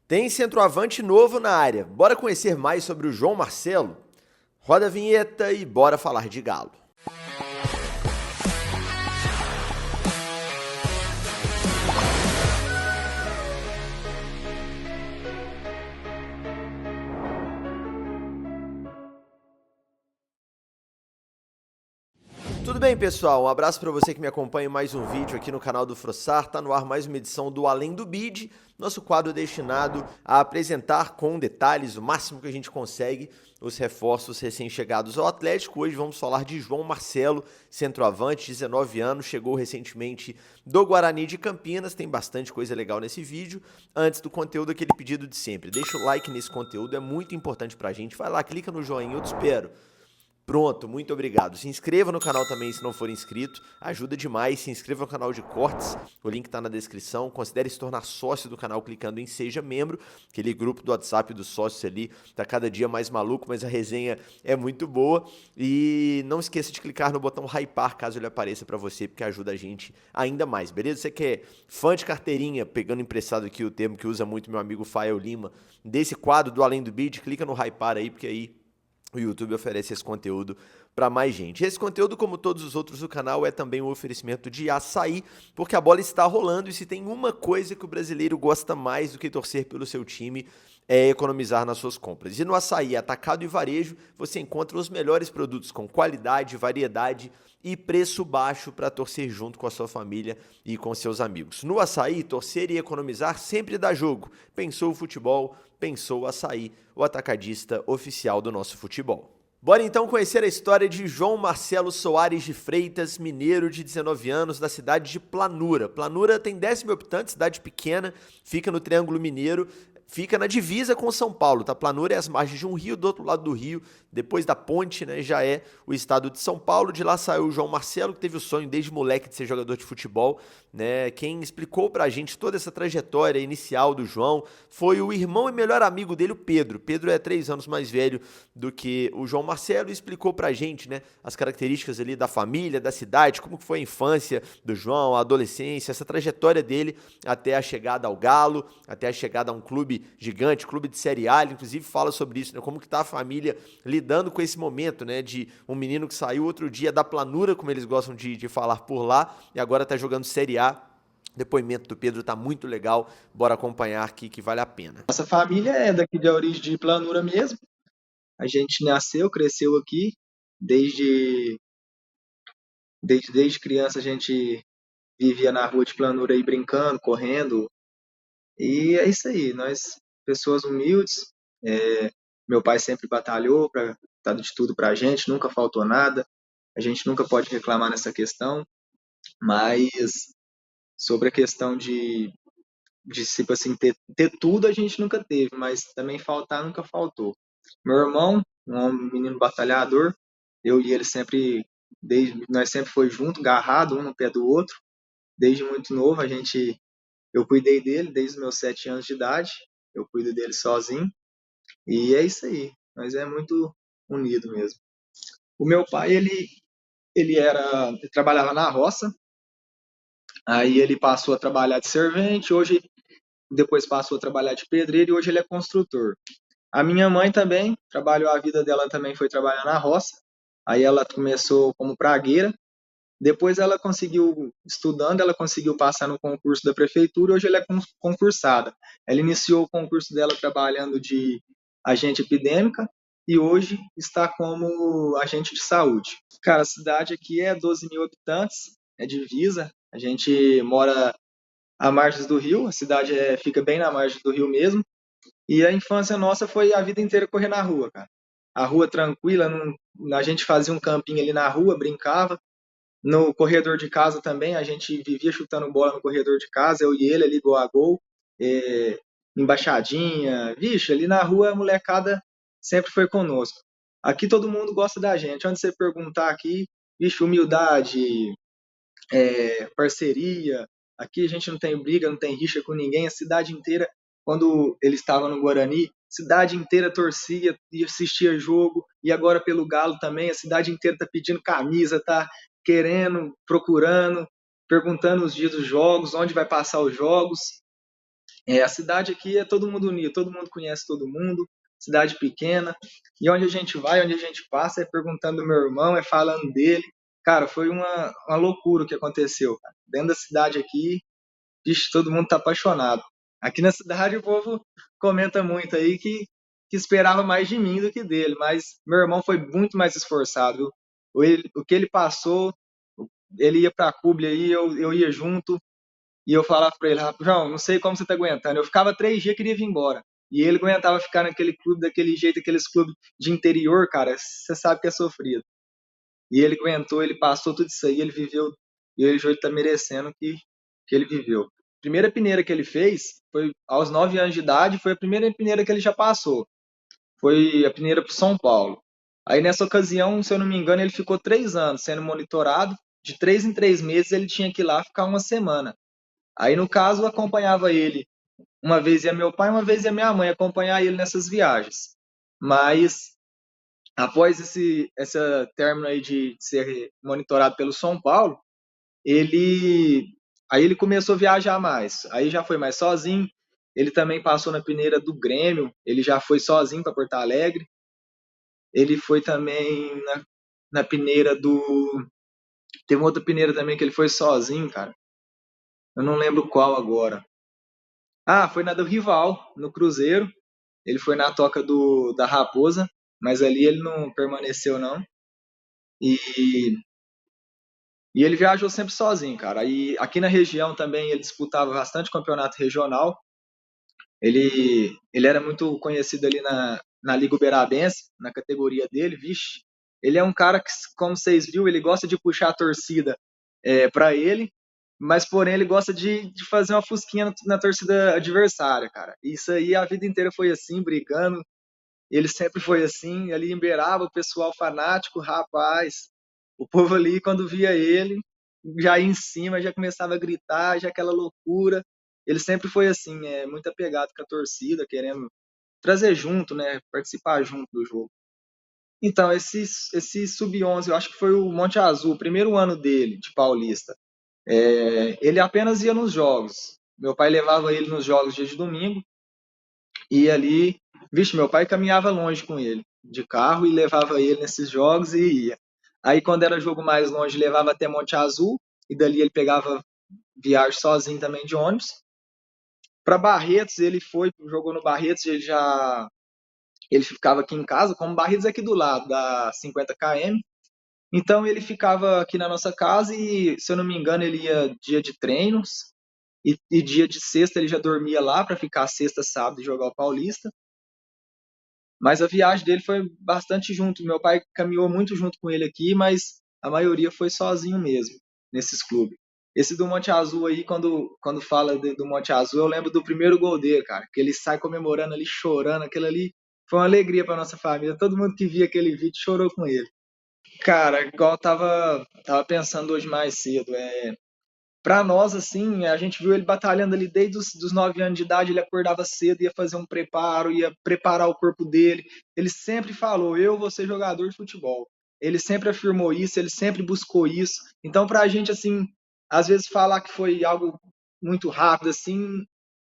Tem centroavante novo na área. Bora conhecer mais sobre o João Marcelo? Roda a vinheta e bora falar de Galo. Tudo bem, pessoal? Um abraço para você que me acompanha em mais um vídeo aqui no canal do Frossar. Tá no ar mais uma edição do Além do Bid, nosso quadro destinado a apresentar com detalhes, o máximo que a gente consegue, os reforços recém-chegados ao Atlético. Hoje vamos falar de João Marcelo, centroavante, 19 anos, chegou recentemente do Guarani de Campinas. Tem bastante coisa legal nesse vídeo. Antes do conteúdo, aquele pedido de sempre. Deixa o like nesse conteúdo, é muito importante pra gente. Vai lá, clica no joinha, eu te espero. Pronto, muito obrigado. Se inscreva no canal também se não for inscrito, ajuda demais. Se inscreva no canal de cortes, o link está na descrição. Considere se tornar sócio do canal clicando em Seja Membro, aquele grupo do WhatsApp dos sócios ali, tá cada dia mais maluco, mas a resenha é muito boa. E não esqueça de clicar no botão Hypar caso ele apareça para você, porque ajuda a gente ainda mais, beleza? Você que é fã de carteirinha, pegando emprestado aqui o termo que usa muito meu amigo Fael Lima, desse quadro do Além do Bid, clica no Hypar aí, porque aí o YouTube oferece esse conteúdo para mais gente. Esse conteúdo, como todos os outros do canal, é também um oferecimento de açaí, porque a bola está rolando e se tem uma coisa que o brasileiro gosta mais do que torcer pelo seu time, é economizar nas suas compras. E no açaí, atacado e varejo, você encontra os melhores produtos com qualidade, variedade e preço baixo para torcer junto com a sua família e com seus amigos. No açaí, torcer e economizar sempre dá jogo. Pensou o futebol, pensou o açaí, o atacadista oficial do nosso futebol. Bora então conhecer a história de João Marcelo Soares de Freitas, mineiro de 19 anos, da cidade de Planura. Planura tem 10 mil habitantes, cidade pequena, fica no Triângulo Mineiro, fica na divisa com São Paulo, tá? Planura é as margens de um rio, do outro lado do rio, depois da ponte, né, já é o estado de São Paulo. De lá saiu o João Marcelo, que teve o sonho desde moleque de ser jogador de futebol, né? Quem explicou pra gente toda essa trajetória inicial do João foi o irmão e melhor amigo dele, o Pedro. Pedro é 3 anos mais velho do que o João Marcelo e explicou pra gente, né, as características ali da família, da cidade, como que foi a infância do João, a adolescência, essa trajetória dele até a chegada ao Galo, até a chegada a um clube gigante, clube de Série A. Ele inclusive fala sobre isso, né, como que tá a família lidando com esse momento, né, de um menino que saiu outro dia da Planura, como eles gostam de falar por lá, e agora tá jogando Série A. O depoimento do Pedro tá muito legal, bora acompanhar aqui que vale a pena. Nossa família é daqui de origem de Planura mesmo. A gente nasceu, cresceu aqui. Desde criança a gente vivia na rua de Planura aí brincando, correndo. E é isso aí, nós, pessoas humildes. Meu pai sempre batalhou para dar de tudo para a gente, nunca faltou nada. A gente nunca pode reclamar nessa questão. Mas sobre a questão de tipo assim, ter tudo a gente nunca teve, mas também faltar nunca faltou. Meu irmão, um menino batalhador, eu e ele sempre, nós sempre foi junto, agarrado um no pé do outro, desde muito novo eu cuidei dele desde os meus 7 anos de idade, eu cuido dele sozinho, e é isso aí, nós é muito unido mesmo. O meu pai, ele trabalhava na roça, aí ele passou a trabalhar de servente, hoje depois passou a trabalhar de pedreiro e hoje ele é construtor. A minha mãe também trabalhou, a vida dela também foi trabalhar na roça. Aí ela começou como pragueira. Depois ela conseguiu, estudando, ela conseguiu passar no concurso da prefeitura. Hoje ela é concursada. Ela iniciou o concurso dela trabalhando de agente epidêmica e hoje está como agente de saúde. Cara, a cidade aqui é 12 mil habitantes, é divisa. A gente mora à margem do rio, a cidade fica bem na margem do rio mesmo. E a infância nossa foi a vida inteira correr na rua, cara. A rua tranquila, a gente fazia um campinho ali na rua, brincava. No corredor de casa também, a gente vivia chutando bola no corredor de casa, eu e ele ali gol a gol, embaixadinha. Vixe, ali na rua a molecada sempre foi conosco. Aqui todo mundo gosta da gente. Onde você perguntar aqui, vixe, humildade, parceria. Aqui a gente não tem briga, não tem rixa com ninguém. A cidade inteira, quando ele estava no Guarani, a cidade inteira torcia e assistia jogo. E agora pelo Galo também, a cidade inteira tá pedindo camisa, tá querendo, procurando, perguntando os dias dos jogos, onde vai passar os jogos. A cidade aqui é todo mundo unido, todo mundo conhece todo mundo, cidade pequena. E onde a gente vai, onde a gente passa, é perguntando do meu irmão, é falando dele. Cara, foi uma loucura o que aconteceu, cara. Dentro da cidade aqui, vixe, todo mundo tá apaixonado. Aqui na cidade o povo comenta muito aí que esperava mais de mim do que dele, mas meu irmão foi muito mais esforçado. O que ele passou, ele ia pra Cuba aí, eu ia junto, e eu falava pra ele, João, não sei como você tá aguentando. Eu ficava 3 dias, queria vir embora. E ele aguentava ficar naquele clube, daquele jeito, aqueles clubes de interior, cara, você sabe que é sofrido. E ele aguentou, ele passou tudo isso aí, ele viveu, e hoje ele tá merecendo que ele viveu. Primeira peneira que ele fez foi aos 9 anos de idade, foi a primeira peneira que ele já passou. Foi a peneira para São Paulo. Aí nessa ocasião, se eu não me engano, ele ficou 3 anos sendo monitorado. De 3 em 3 meses ele tinha que ir lá ficar uma semana. Aí no caso eu acompanhava ele. Uma vez ia meu pai, uma vez ia minha mãe acompanhar ele nessas viagens. Mas após essa término aí de ser monitorado pelo São Paulo, ele aí ele começou a viajar mais. Aí já foi mais sozinho. Ele também passou na peneira do Grêmio. Ele já foi sozinho para Porto Alegre. Ele foi também na peneira do. Teve uma outra peneira também que ele foi sozinho, cara. Eu não lembro qual agora. Ah, foi na do Rival, no Cruzeiro. Ele foi na toca da Raposa, mas ali ele não permaneceu, não. E, e ele viajou sempre sozinho, cara. E aqui na região também ele disputava bastante campeonato regional. Ele era muito conhecido ali na Liga Uberabense, na categoria dele, vixe. Ele é um cara que, como vocês viram, ele gosta de puxar a torcida para ele, mas porém ele gosta de fazer uma fusquinha na torcida adversária, cara. Isso aí a vida inteira foi assim, brigando. Ele sempre foi assim, ali em Beraba, o pessoal fanático, rapaz. O povo ali, quando via ele, já ia em cima, já começava a gritar, já aquela loucura. Ele sempre foi assim, muito apegado com a torcida, querendo trazer junto, né, participar junto do jogo. Então, esse sub-11, eu acho que foi o Monte Azul, o primeiro ano dele, de paulista. Ele apenas ia nos jogos. Meu pai levava ele nos jogos dia de domingo, e ali, vixe, meu pai caminhava longe com ele, de carro, e levava ele nesses jogos e ia. Aí, quando era jogo mais longe, levava até Monte Azul, e dali ele pegava viagem sozinho também de ônibus. Para Barretos, ele foi, jogou no Barretos, ele ficava aqui em casa, como Barretos é aqui do lado, da 50 km. Então ele ficava aqui na nossa casa e, se eu não me engano, ele ia dia de treinos e dia de sexta ele já dormia lá para ficar sexta, sábado e jogar o Paulista. Mas a viagem dele foi bastante junto. Meu pai caminhou muito junto com ele aqui, mas a maioria foi sozinho mesmo, nesses clubes. Esse do Monte Azul aí, quando fala do Monte Azul, eu lembro do primeiro gol dele, cara, que ele sai comemorando ali, chorando, aquilo ali foi uma alegria para nossa família. Todo mundo que via aquele vídeo chorou com ele. Cara, igual eu tava pensando hoje mais cedo, para nós, assim, a gente viu ele batalhando ali desde os 9 anos de idade, ele acordava cedo, ia fazer um preparo, ia preparar o corpo dele. Ele sempre falou, eu vou ser jogador de futebol. Ele sempre afirmou isso, ele sempre buscou isso. Então, pra gente, assim, às vezes falar que foi algo muito rápido, assim,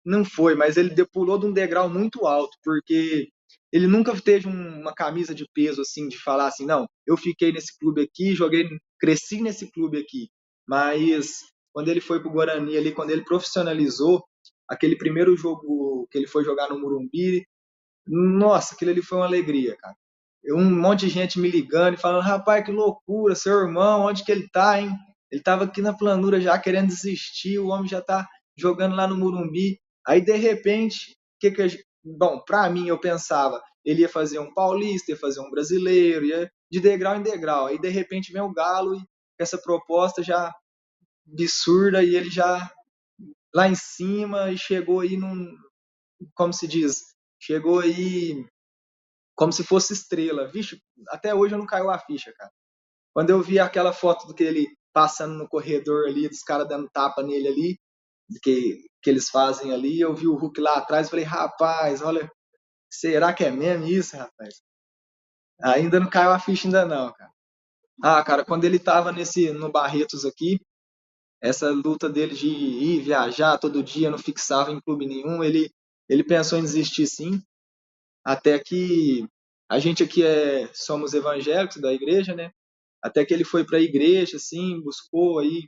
não foi, mas ele pulou de um degrau muito alto, porque ele nunca teve uma camisa de peso, assim, de falar assim, não, eu fiquei nesse clube aqui, joguei, cresci nesse clube aqui. Mas quando ele foi pro Guarani ali, quando ele profissionalizou, aquele primeiro jogo que ele foi jogar no Morumbi, nossa, aquilo ali foi uma alegria, cara. Um monte de gente me ligando e falando, rapaz, que loucura, seu irmão, onde que ele tá, hein? Ele tava aqui na planura já querendo desistir, o homem já tá jogando lá no Morumbi. Aí, de repente, bom, pra mim, eu pensava, ele ia fazer um paulista, ia fazer um brasileiro, ia de degrau em degrau. Aí, de repente, vem o Galo e essa proposta já absurda e ele já lá em cima e chegou aí como se diz, chegou aí como se fosse estrela. Vixe, até hoje eu não caiu a ficha, cara. Quando eu vi aquela foto do que ele passando no corredor ali, dos caras dando tapa nele ali, que eles fazem ali, eu vi o Hulk lá atrás e falei, rapaz, olha, será que é mesmo isso, rapaz? Ainda não caiu a ficha ainda não, cara. Ah, cara, quando ele tava no Barretos aqui, essa luta dele de ir viajar todo dia, não fixava em clube nenhum, ele pensou em desistir sim, até que a gente aqui somos evangélicos da igreja, né? Até que ele foi para a igreja, assim, buscou aí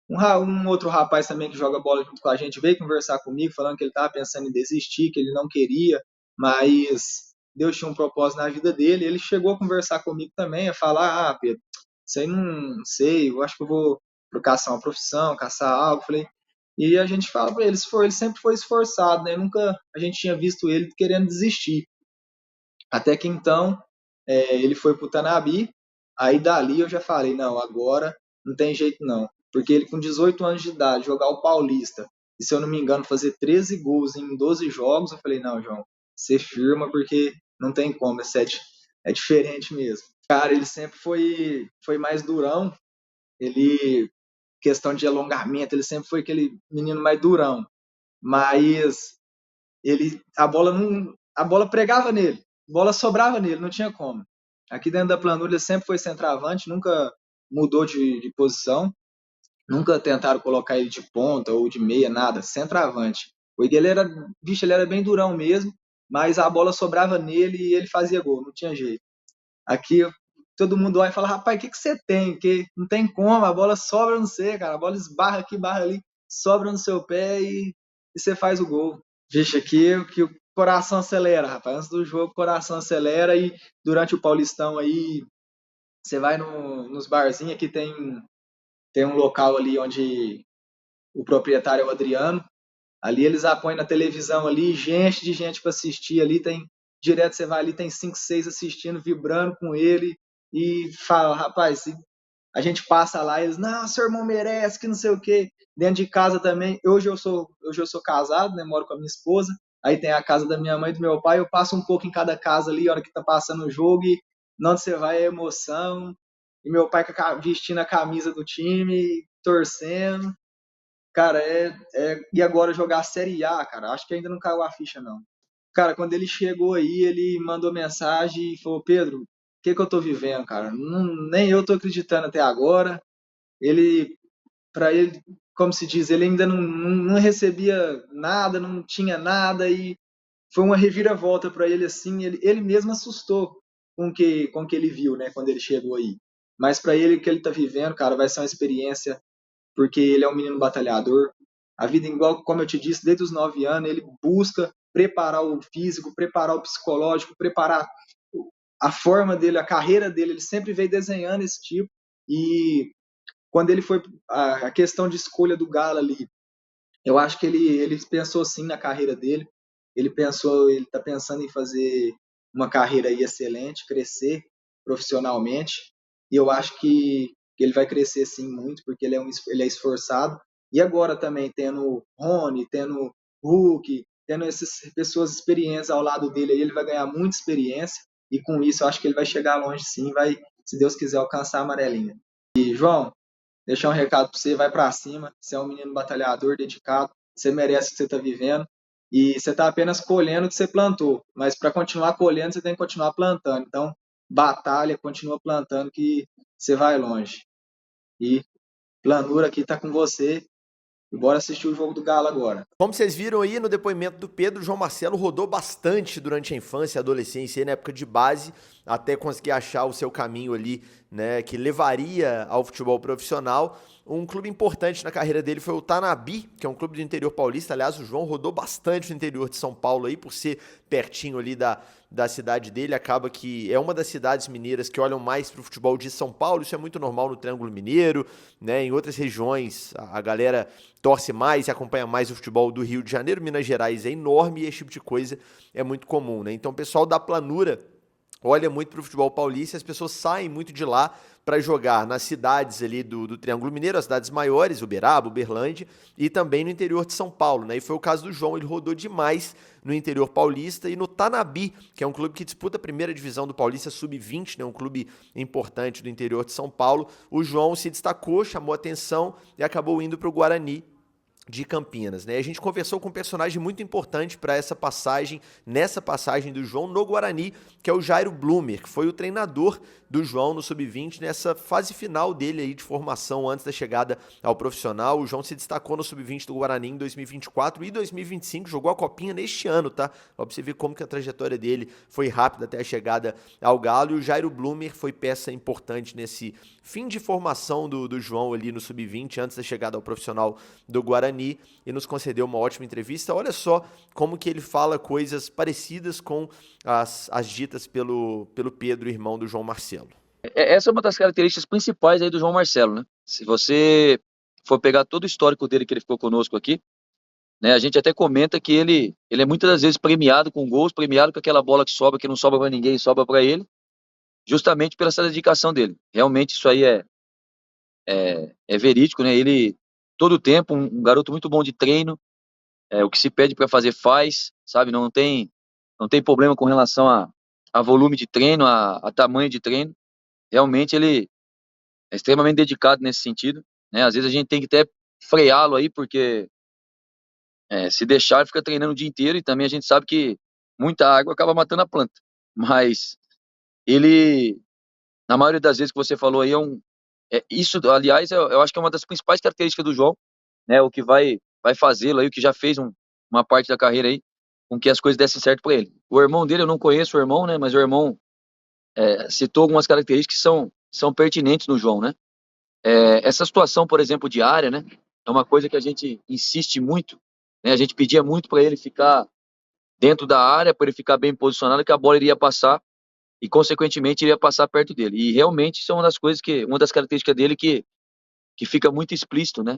um outro rapaz também que joga bola junto com a gente veio conversar comigo, falando que ele estava pensando em desistir, que ele não queria, mas Deus tinha um propósito na vida dele. Ele chegou a conversar comigo também, a falar: Ah, Pedro, isso aí não sei, eu acho que eu vou caçar uma profissão, caçar algo. Falei, e a gente fala para ele, ele sempre foi esforçado, né? Nunca a gente tinha visto ele querendo desistir. Até que então ele foi pro Tanabi, aí dali eu já falei, não, agora não tem jeito não. Porque ele com 18 anos de idade, jogar o Paulista, e se eu não me engano, fazer 13 gols em 12 jogos, eu falei, não, João, você firma porque não tem como, é diferente mesmo. Cara, ele sempre foi mais durão, ele, questão de alongamento, ele sempre foi aquele menino mais durão, mas a bola pregava nele, a bola sobrava nele, não tinha como. Aqui dentro da planura ele sempre foi centroavante, nunca mudou de posição, nunca tentaram colocar ele de ponta ou de meia, nada, centroavante. Porque ele era bem durão mesmo, mas a bola sobrava nele e ele fazia gol, não tinha jeito. Aqui todo mundo olha e fala, rapaz, o que você tem? Que não tem como, a bola sobra no você, cara, a bola esbarra aqui, barra ali, sobra no seu pé e você faz o gol. Vixe, aqui que o coração acelera, rapaz. Antes do jogo, o coração acelera e durante o Paulistão aí, você vai nos barzinhos, aqui tem um local ali onde o proprietário é o Adriano. Ali eles apoiam na televisão ali, gente de gente para assistir ali, direto você vai ali, tem 5 6 assistindo, vibrando com ele e fala, rapaz, a gente passa lá, eles, não, seu irmão merece, que não sei o quê. Dentro de casa também, hoje eu sou casado, né, moro com a minha esposa, aí tem a casa da minha mãe e do meu pai, eu passo um pouco em cada casa ali, a hora que tá passando o jogo, e onde você vai é emoção, e meu pai vestindo a camisa do time, torcendo, cara, e agora jogar a Série A, cara, acho que ainda não caiu a ficha, não. Cara, quando ele chegou aí, ele mandou mensagem e falou, Pedro, o que eu tô vivendo, cara? Nem eu tô acreditando até agora. Ele, para ele, como se diz, ele ainda não recebia nada, não tinha nada e foi uma reviravolta para ele assim. Ele mesmo assustou com o que ele viu, né, quando ele chegou aí. Mas para ele, o que ele tá vivendo, cara, vai ser uma experiência porque ele é um menino batalhador. A vida, igual como eu te disse, desde os 9 anos, ele busca preparar o físico, preparar o psicológico, preparar a forma dele, a carreira dele. Ele sempre veio desenhando esse tipo. E quando ele foi a questão de escolha do Galo ali, eu acho que ele pensou sim na carreira dele. Ele está pensando em fazer uma carreira aí excelente, crescer profissionalmente. E eu acho que ele vai crescer sim muito, porque ele é esforçado. E agora também tendo Rony, tendo Hulk, tendo essas pessoas experientes ao lado dele, aí ele vai ganhar muita experiência. E com isso eu acho que ele vai chegar longe sim, vai, se Deus quiser, alcançar a amarelinha. E João, deixar um recado para você, vai para cima, você é um menino batalhador, dedicado, você merece o que você está vivendo e você está apenas colhendo o que você plantou, mas para continuar colhendo você tem que continuar plantando, então batalha, continua plantando que você vai longe. E Planura aqui está com você e bora assistir o jogo do Galo agora. Como vocês viram aí no depoimento do Pedro, o João Marcelo rodou bastante durante a infância e adolescência, e na época de base, até conseguir achar o seu caminho ali, né, que levaria ao futebol profissional. Um clube importante na carreira dele foi o Tanabi, que é um clube do interior paulista. Aliás, o João rodou bastante no interior de São Paulo aí, por ser pertinho ali da cidade dele. Acaba que é uma das cidades mineiras que olham mais para o futebol de São Paulo. Isso é muito normal no Triângulo Mineiro, né? Em outras regiões, a galera torce mais e acompanha mais o futebol do Rio de Janeiro. Minas Gerais é enorme e esse tipo de coisa é muito comum, né? Então, o pessoal da Planura olha muito para o futebol paulista, as pessoas saem muito de lá para jogar nas cidades ali do Triângulo Mineiro, as cidades maiores, Uberaba, Uberlândia, e também no interior de São Paulo, né? E foi o caso do João, ele rodou demais no interior paulista e no Tanabi, que é um clube que disputa a primeira divisão do Paulista Sub-20, né? Um clube importante do interior de São Paulo. O João se destacou, chamou atenção e acabou indo para o Guarani de Campinas, né? A gente conversou com um personagem muito importante para essa passagem, nessa passagem do João no Guarani, que é o Jairo Blumer, que foi o treinador do João no Sub-20 nessa fase final dele aí de formação antes da chegada ao profissional. O João se destacou no Sub-20 do Guarani em 2024 e 2025, jogou a copinha neste ano, tá? Pra você ver como que a trajetória dele foi rápida até a chegada ao Galo, e o Jairo Blumer foi peça importante nesse fim de formação do João ali no Sub-20, antes da chegada ao profissional do Guarani, e nos concedeu uma ótima entrevista. Olha só como que ele fala coisas parecidas com as ditas pelo Pedro, irmão do João Marcelo. Essa é uma das características principais aí do João Marcelo, né? Se você for pegar todo o histórico dele que ele ficou conosco aqui, né? A gente até comenta que ele é muitas das vezes premiado com gols, premiado com aquela bola que sobra, que não sobra para ninguém, sobra para ele, justamente pela essa dedicação dele. Realmente isso aí é verídico, né? Ele, todo o tempo, um garoto muito bom de treino, o que se pede para fazer faz, sabe? Não tem problema com relação a volume de treino, a tamanho de treino. Realmente ele é extremamente dedicado nesse sentido, né? Às vezes a gente tem que até freá-lo aí, porque se deixar ele fica treinando o dia inteiro, e também a gente sabe que muita água acaba matando a planta. Mas ele, na maioria das vezes que você falou aí, isso, aliás, eu acho que é uma das principais características do João, né? O que vai fazê-lo aí, o que já fez uma parte da carreira aí, com que as coisas dessem certo para ele. O irmão dele, eu não conheço o irmão, né? Mas o irmão citou algumas características que são pertinentes no João, né? Essa situação, por exemplo, de área, né? É uma coisa que a gente insiste muito, né? A gente pedia muito para ele ficar dentro da área, para ele ficar bem posicionado, que a bola iria passar e, consequentemente, iria passar perto dele. E realmente isso é uma das características dele que fica muito explícito, né?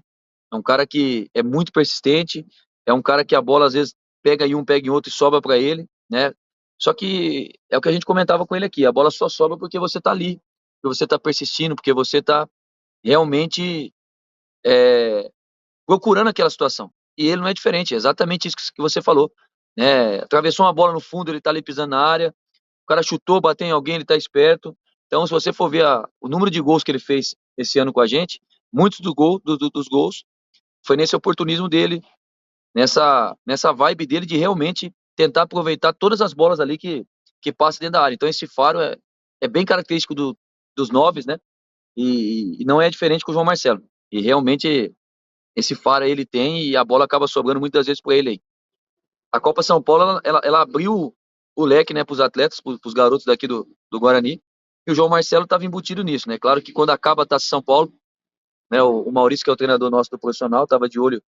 É um cara que é muito persistente, é um cara que a bola às vezes pega em um, pega em outro e sobra para ele, né? Só que é o que a gente comentava com ele aqui, a bola só sobra porque você tá ali, porque você tá persistindo, porque você tá realmente procurando aquela situação. E ele não é diferente, é exatamente isso que você falou, né? Atravessou uma bola no fundo, ele tá ali pisando na área, o cara chutou, bateu em alguém, ele tá esperto. Então, se você for ver o número de gols que ele fez esse ano com a gente, muitos dos gols foi nesse oportunismo dele, nessa vibe dele de realmente tentar aproveitar todas as bolas ali que passam dentro da área. Então, esse faro é bem característico dos noves, né? E não é diferente com o João Marcelo. E realmente esse faro aí ele tem, e a bola acaba sobrando muitas vezes para ele aí. A Copa São Paulo, ela abriu o leque, né, para os atletas, para os garotos daqui do Guarani, e o João Marcelo estava embutido nisso, né? Claro que quando acaba a Taça São Paulo, né, o Maurício, que é o treinador nosso do profissional, estava de olho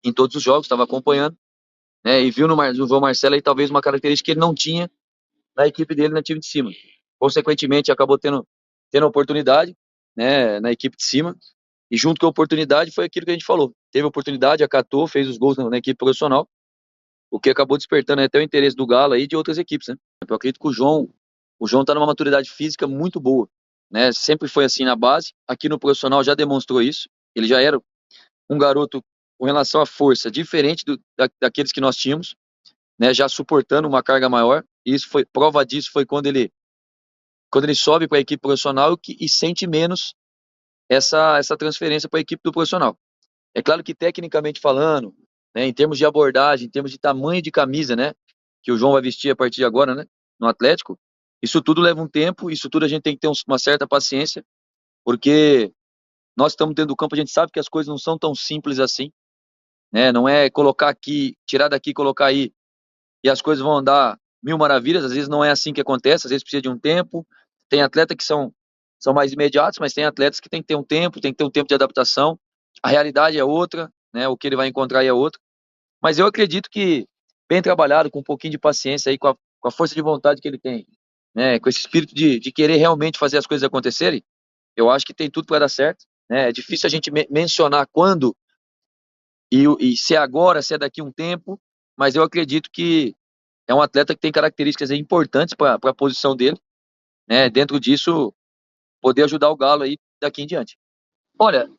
em todos os jogos, estava acompanhando, né, e viu no João Marcelo aí talvez uma característica que ele não tinha na equipe dele, na time de cima. Consequentemente, acabou tendo oportunidade, né, na equipe de cima, e junto com a oportunidade foi aquilo que a gente falou. Teve oportunidade, acatou, fez os gols na equipe profissional, o que acabou despertando até o interesse do Galo aí, de outras equipes, né? Eu acredito que o João tá numa maturidade física muito boa, né? Sempre foi assim na base, aqui no profissional já demonstrou isso. Ele já era um garoto com relação à força diferente daqueles que nós tínhamos, né? Já suportando uma carga maior. E isso foi prova disso foi quando ele sobe para a equipe profissional e sente menos essa transferência para a equipe do profissional. É claro que tecnicamente falando, né, em termos de abordagem, em termos de tamanho de camisa, né, que o João vai vestir a partir de agora, né, no Atlético, isso tudo leva um tempo, isso tudo a gente tem que ter uma certa paciência, porque nós estamos dentro do campo, a gente sabe que as coisas não são tão simples assim, né, não é colocar aqui, tirar daqui, colocar aí, e as coisas vão andar mil maravilhas. Às vezes não é assim que acontece, às vezes precisa de um tempo. Tem atletas que são mais imediatos, mas tem atletas que tem que ter um tempo, tem que ter um tempo de adaptação. A realidade é outra, né? O que ele vai encontrar aí é outra. Mas eu acredito que, bem trabalhado, com um pouquinho de paciência aí, com a força de vontade que ele tem, né? Com esse espírito de querer realmente fazer as coisas acontecerem, eu acho que tem tudo para dar certo, né? É difícil a gente mencionar quando e se é agora, se é daqui a um tempo, mas eu acredito que é um atleta que tem características aí importantes para a posição dele, né? Dentro disso, poder ajudar o Galo aí daqui em diante. Olha,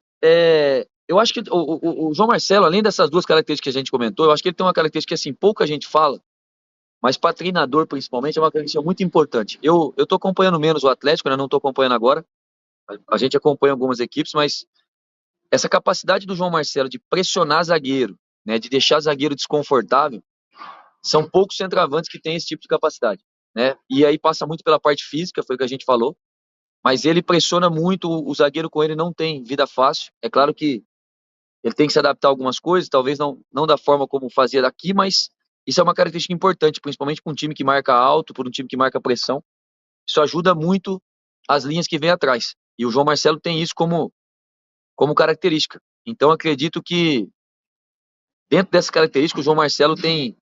eu acho que o João Marcelo, além dessas duas características que a gente comentou, eu acho que ele tem uma característica que assim, pouca gente fala, mas para treinador principalmente é uma característica muito importante. Eu tô acompanhando menos o Atlético, né? Não tô acompanhando agora. A gente acompanha algumas equipes, mas essa capacidade do João Marcelo de pressionar zagueiro, né, de deixar zagueiro desconfortável, são poucos centroavantes que têm esse tipo de capacidade, né? E aí passa muito pela parte física, foi o que a gente falou, mas ele pressiona muito, o zagueiro com ele não tem vida fácil. É claro que ele tem que se adaptar a algumas coisas, talvez não da forma como fazia daqui, mas isso é uma característica importante, principalmente para um time que marca alto, para um time que marca pressão. Isso ajuda muito as linhas que vêm atrás. E o João Marcelo tem isso como característica. Então, acredito que dentro dessa característica, o João Marcelo tem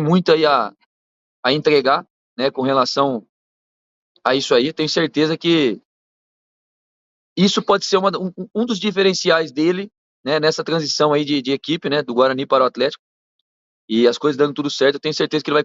muito aí a entregar, né, com relação a isso aí. Tenho certeza que isso pode ser um dos diferenciais dele, né, nessa transição aí de equipe, né, do Guarani para o Atlético. E as coisas dando tudo certo, eu tenho certeza que ele vai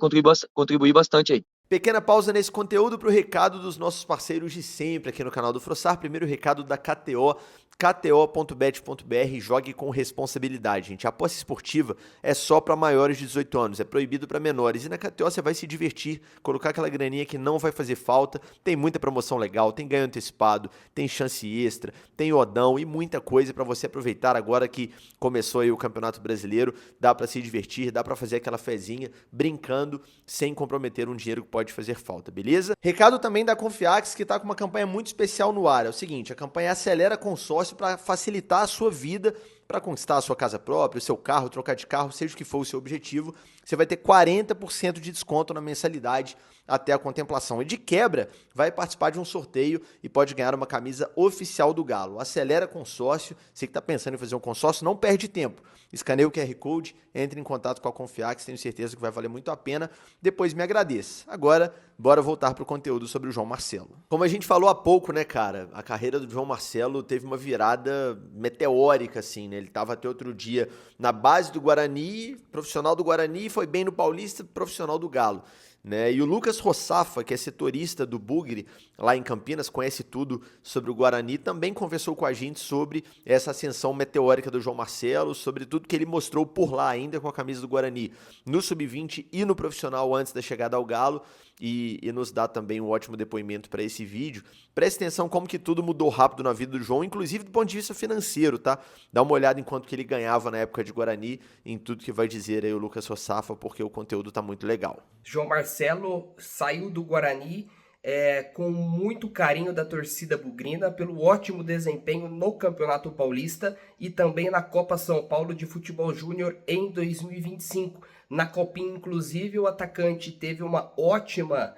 contribuir bastante aí. Pequena pausa nesse conteúdo para o recado dos nossos parceiros de sempre aqui no canal do Frossar. Primeiro recado da KTO, kto.bet.br, jogue com responsabilidade, gente. A aposta esportiva é só para maiores de 18 anos, é proibido para menores. E na KTO você vai se divertir, colocar aquela graninha que não vai fazer falta. Tem muita promoção legal, tem ganho antecipado, tem chance extra, tem odão e muita coisa para você aproveitar agora que começou aí o Campeonato Brasileiro. Dá para se divertir, dá para fazer aquela fezinha brincando sem comprometer um dinheiro que pode fazer falta, beleza? Recado também da Confiax, que está com uma campanha muito especial no ar. É o seguinte, a campanha Acelera Consórcio para facilitar a sua vida, para conquistar a sua casa própria, o seu carro, trocar de carro, seja o que for o seu objetivo. Você vai ter 40% de desconto na mensalidade até a contemplação. E de quebra, vai participar de um sorteio e pode ganhar uma camisa oficial do Galo. Acelera Consórcio. Você que está pensando em fazer um consórcio, não perde tempo. Escaneie o QR Code, entre em contato com a Confiax, tenho certeza que vai valer muito a pena. Depois me agradeça. Agora, bora voltar para o conteúdo sobre o João Marcelo. Como a gente falou há pouco, né, cara? A carreira do João Marcelo teve uma virada meteórica, assim, né? Ele estava até outro dia na base do Guarani, profissional do Guarani, foi bem no Paulista, profissional do Galo. Né? E o Lucas Rossafa, que é setorista do Bugre, lá em Campinas, conhece tudo sobre o Guarani, também conversou com a gente sobre essa ascensão meteórica do João Marcelo, sobre tudo que ele mostrou por lá ainda com a camisa do Guarani, no Sub-20 e no profissional antes da chegada ao Galo, e nos dá também um ótimo depoimento para esse vídeo. Preste atenção como que tudo mudou rápido na vida do João, inclusive do ponto de vista financeiro, tá? Dá uma olhada em quanto que ele ganhava na época de Guarani, em tudo que vai dizer aí o Lucas Rossafa, porque o conteúdo tá muito legal. João Marcelo saiu do Guarani com muito carinho da torcida bugrina pelo ótimo desempenho no Campeonato Paulista e também na Copa São Paulo de Futebol Júnior em 2025. Na Copinha, inclusive, o atacante teve uma ótima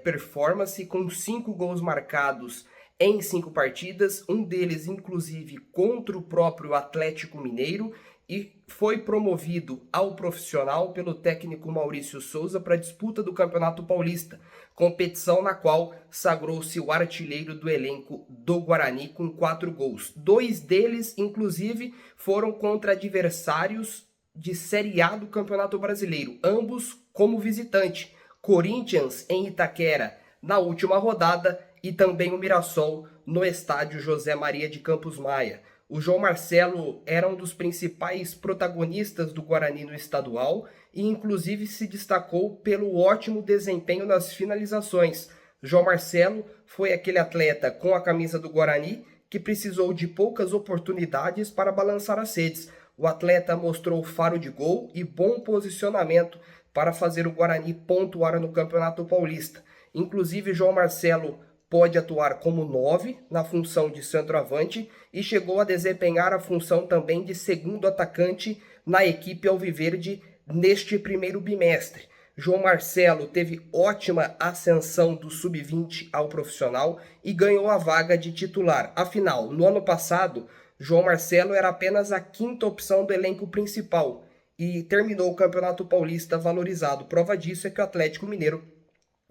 performance com 5 gols marcados em 5 partidas, um deles, inclusive, contra o próprio Atlético Mineiro, e foi promovido ao profissional pelo técnico Maurício Souza para a disputa do Campeonato Paulista, competição na qual sagrou-se o artilheiro do elenco do Guarani com 4 gols. 2 deles, inclusive, foram contra adversários de Série A do Campeonato Brasileiro, ambos como visitante. Corinthians em Itaquera na última rodada e também o Mirassol no estádio José Maria de Campos Maia. O João Marcelo era um dos principais protagonistas do Guarani no estadual e inclusive se destacou pelo ótimo desempenho nas finalizações. João Marcelo foi aquele atleta com a camisa do Guarani que precisou de poucas oportunidades para balançar as redes. O atleta mostrou faro de gol e bom posicionamento para fazer o Guarani pontuar no Campeonato Paulista. Inclusive, João Marcelo pode atuar como 9 na função de centroavante e chegou a desempenhar a função também de segundo atacante na equipe alviverde neste primeiro bimestre. João Marcelo teve ótima ascensão do sub-20 ao profissional e ganhou a vaga de titular. Afinal, no ano passado, João Marcelo era apenas a 5ª opção do elenco principal e terminou o Campeonato Paulista valorizado. Prova disso é que o Atlético Mineiro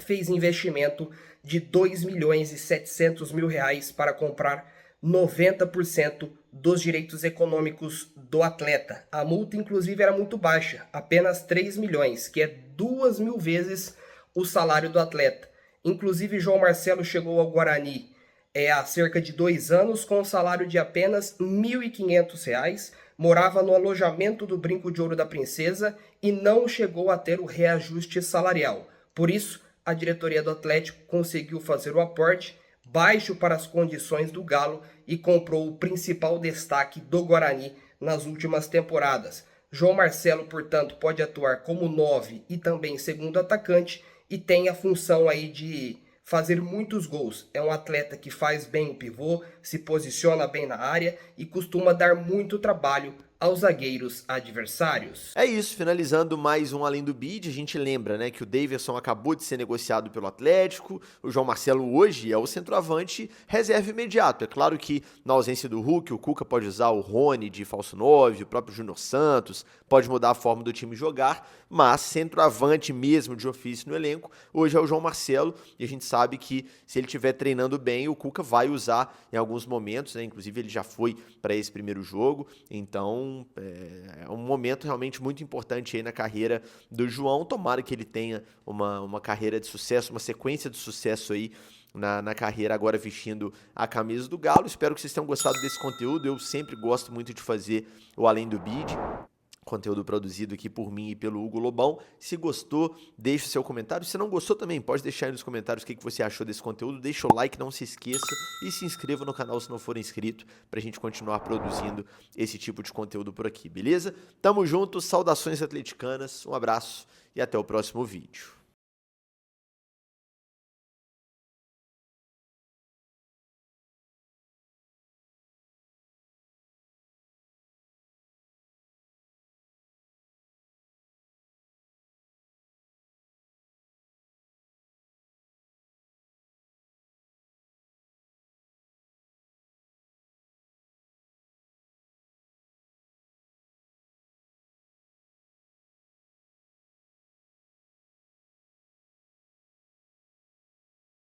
fez investimento de R$2.700.000 para comprar 90% dos direitos econômicos do atleta. A multa, inclusive, era muito baixa, apenas 3 milhões, que é 2.000 vezes o salário do atleta. Inclusive, João Marcelo chegou ao Guarani há cerca de 2 anos com um salário de apenas R$1.500, morava no alojamento do Brinco de Ouro da Princesa e não chegou a ter o reajuste salarial. Por isso, a diretoria do Atlético conseguiu fazer o aporte, baixo para as condições do Galo e comprou o principal destaque do Guarani nas últimas temporadas. João Marcelo, portanto, pode atuar como 9 e também segundo atacante e tem a função aí de fazer muitos gols. É um atleta que faz bem o pivô, se posiciona bem na área e costuma dar muito trabalho aos zagueiros adversários. É isso, finalizando mais um Além do Bid, a gente lembra, né, que o Daverson acabou de ser negociado pelo Atlético, o João Marcelo hoje é o centroavante reserva imediato. É claro que na ausência do Hulk, o Cuca pode usar o Rony de falso 9, o próprio Júnior Santos, pode mudar a forma do time jogar, mas centroavante mesmo de ofício no elenco, hoje é o João Marcelo, e a gente sabe que se ele estiver treinando bem, o Cuca vai usar em alguns momentos, né, inclusive ele já foi para esse primeiro jogo, então é um momento realmente muito importante aí na carreira do João. Tomara que ele tenha uma carreira de sucesso, uma sequência de sucesso aí na carreira agora vestindo a camisa do Galo. Espero que vocês tenham gostado desse conteúdo. Eu sempre gosto muito de fazer o Além do Bid, conteúdo produzido aqui por mim e pelo Hugo Lobão. Se gostou, deixe o seu comentário. Se não gostou também, pode deixar aí nos comentários o que você achou desse conteúdo. Deixa o like, não se esqueça. E se inscreva no canal se não for inscrito, pra gente continuar produzindo esse tipo de conteúdo por aqui, beleza? Tamo junto, saudações atleticanas, um abraço e até o próximo vídeo.